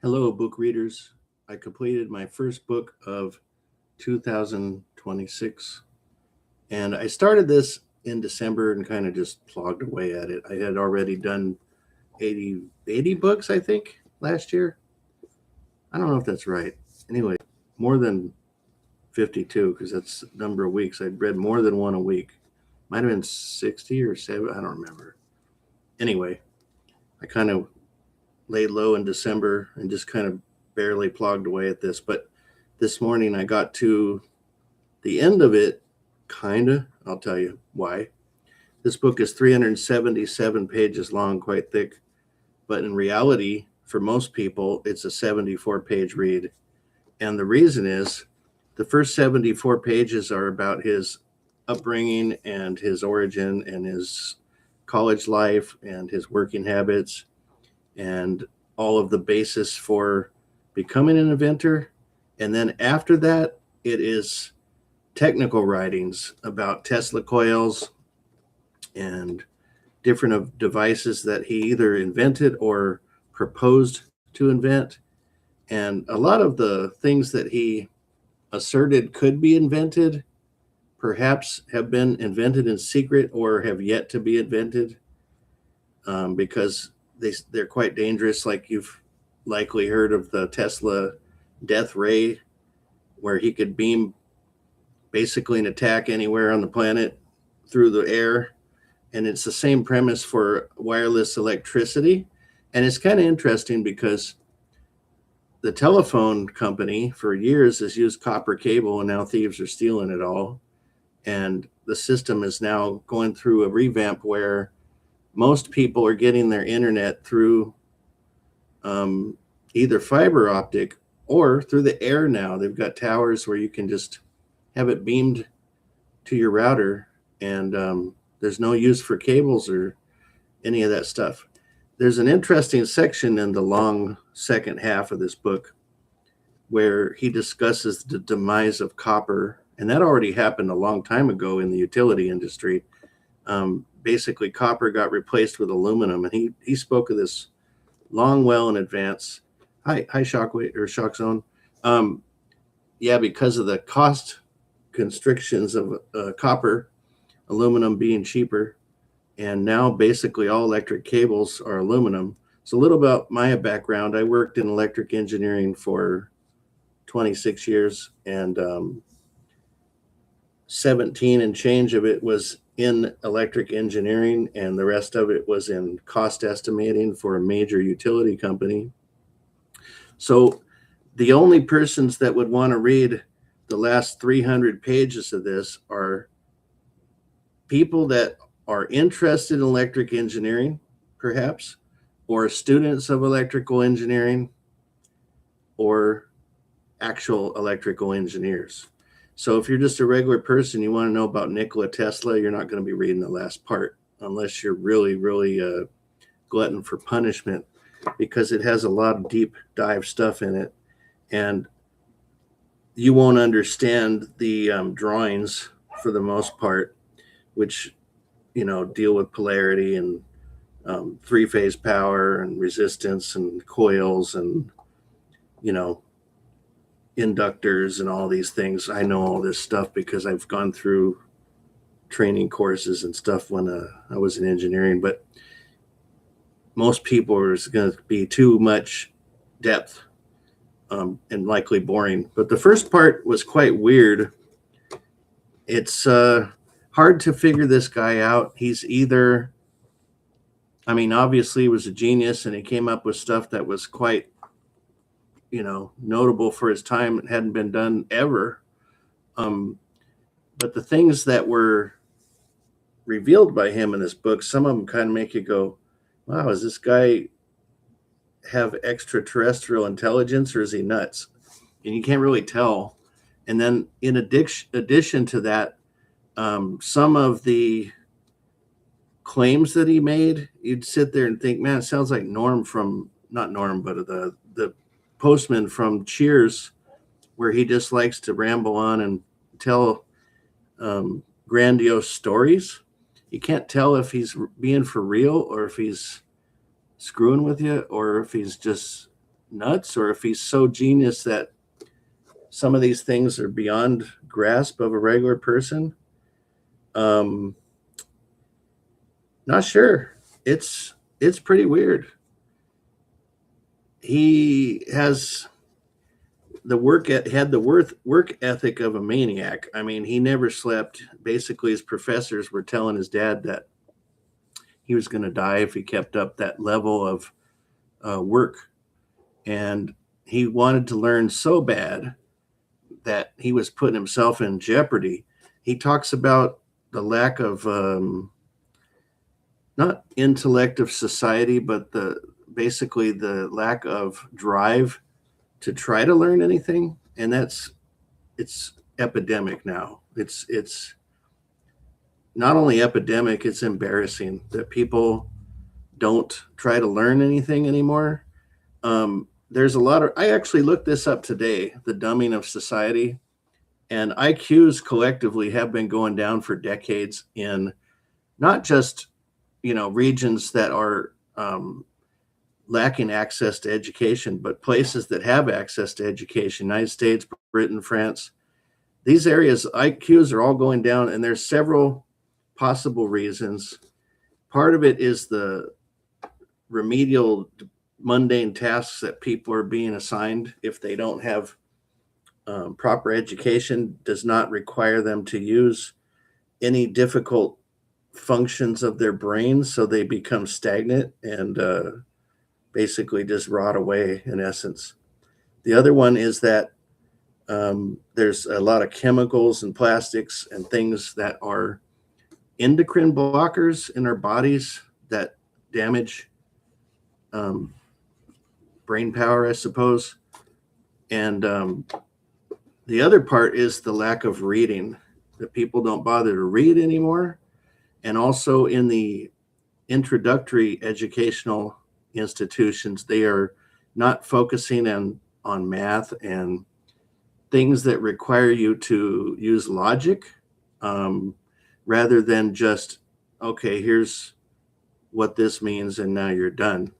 Hello, book readers. I completed my first book of 2026, and I started this in December and kind of just plogged away at it. I had already done 80 books, I think, last year. I don't know if that's right. Anyway, more than 52 because that's the number of weeks. I'd read more than one a week. Might have been 60 or 7. I don't remember. Anyway, I kind of laid low in December and just kind of barely plogged away at this. But this morning I got to the end of it, kind of. I'll tell you why. This book is 377 pages long, quite thick. But in reality, for most people, it's a 74-page read. And the reason is the first 74 pages are about his upbringing and his origin and his college life and his working habits and all of the basis for becoming an inventor. And then after that, it is technical writings about Tesla coils and different devices that he either invented or proposed to invent. And a lot of the things that he asserted could be invented perhaps have been invented in secret or have yet to be invented, because they're quite dangerous. Like you've likely heard of the Tesla death ray, where he could beam basically an attack anywhere on the planet through the air. And it's the same premise for wireless electricity. And it's kind of interesting because the telephone company for years has used copper cable, and now thieves are stealing it all. And the system is now going through a revamp where most people are getting their internet through either fiber optic or through the air now. They've got towers where you can just have it beamed to your router, and there's no use for cables or any of that stuff. There's an interesting section in the long second half of this book where he discusses the demise of copper, and that already happened a long time ago in the utility industry. Basically, copper got replaced with aluminum, and he spoke of this long well in advance. Hi, Shockwave or Shock Zone. Yeah, because of the cost constrictions of copper, aluminum being cheaper, and now basically all electric cables are aluminum. So a little about my background. I worked in electric engineering for 26 years, and 17 and change of it was in electric engineering, and the rest of it was in cost estimating for a major utility company. So the only persons that would want to read the last 300 pages of this are people that are interested in electric engineering, perhaps, or students of electrical engineering, or actual electrical engineers. So if you're just a regular person, you want to know about Nikola Tesla, you're not going to be reading the last part unless you're really, really a glutton for punishment, because it has a lot of deep dive stuff in it. And you won't understand the drawings for the most part, which, deal with polarity and three-phase power and resistance and coils and, inductors and all these things. I know all this stuff because I've gone through training courses and stuff when I was in engineering, but most people are going to be too much depth and likely boring. But the first part was quite weird. It's hard to figure this guy out. He's either, obviously he was a genius and he came up with stuff that was quite, notable for his time. It hadn't been done ever. But the things that were revealed by him in this book, some of them kind of make you go, wow, does this guy have extraterrestrial intelligence or is he nuts? And you can't really tell. And then in addition to that, some of the claims that he made, you'd sit there and think, man, it sounds like Norm from, not Norm, but the postman from Cheers, where he just likes to ramble on and tell grandiose stories. You can't tell if he's being for real or if he's screwing with you or if he's just nuts or if he's so genius that some of these things are beyond grasp of a regular person. Um, Not sure. It's pretty weird. He has had the work ethic of a maniac. I mean, he never slept. Basically, his professors were telling his dad that he was going to die if he kept up that level of work, and he wanted to learn so bad that he was putting himself in jeopardy. He talks about the lack of not intellect of society, but the basically the lack of drive to try to learn anything, and it's epidemic now. It's not only epidemic, it's embarrassing that people don't try to learn anything anymore. There's a lot of I actually looked this up today, the dumbing of society, and IQs collectively have been going down for decades in not just regions that are lacking access to education, but places that have access to education, United States, Britain, France. These areas, IQs are all going down, and there's several possible reasons. Part of it is the remedial, mundane tasks that people are being assigned if they don't have proper education, does not require them to use any difficult functions of their brains, so they become stagnant and basically just rot away in essence. The other one is that there's a lot of chemicals and plastics and things that are endocrine blockers in our bodies that damage brain power, I suppose. And the other part is the lack of reading, that people don't bother to read anymore. And also in the introductory educational institutions, they are not focusing on math and things that require you to use logic, rather than just, okay, here's what this means and now you're done.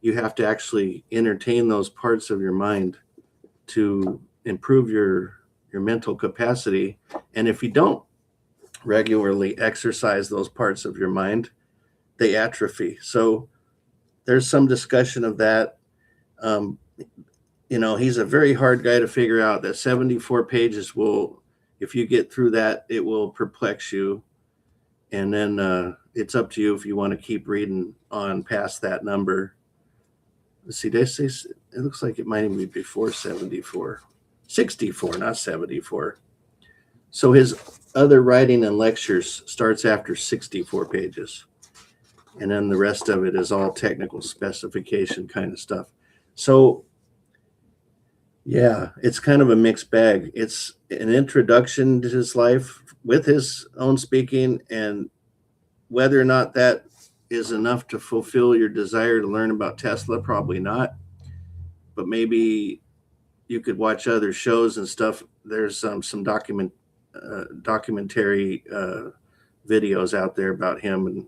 You have to actually entertain those parts of your mind to improve your mental capacity. And if you don't regularly exercise those parts of your mind, they atrophy. So there's some discussion of that. He's a very hard guy to figure out. That 74 pages will, if you get through that, it will perplex you. And then it's up to you if you want to keep reading on past that number. Let's see, did I say, it looks like it might even be before 74. 64, not 74. So his other writing and lectures starts after 64 pages. And then the rest of it is all technical specification kind of stuff. So yeah, it's kind of a mixed bag. It's an introduction to his life with his own speaking, and whether or not that is enough to fulfill your desire to learn about Tesla, probably not. But maybe you could watch other shows and stuff. There's some documentary videos out there about him, and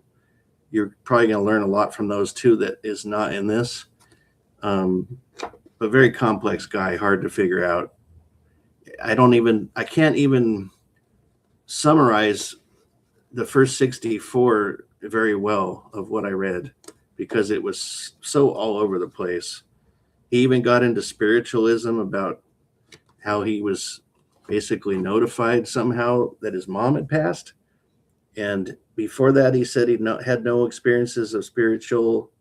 you're probably going to learn a lot from those too that is not in this. But very complex guy, hard to figure out. I can't even summarize the first 64 very well of what I read, because it was so all over the place. He even got into spiritualism about how he was basically notified somehow that his mom had passed. And before that, he said he had no experiences of spiritual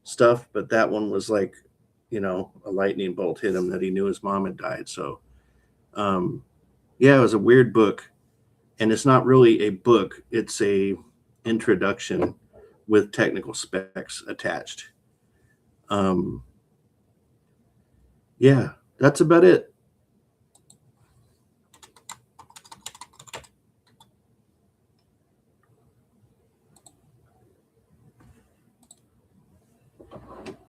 stuff, but that one was like, a lightning bolt hit him that he knew his mom had died. So, yeah, it was a weird book. And it's not really a book. It's a introduction with technical specs attached. Yeah, that's about it.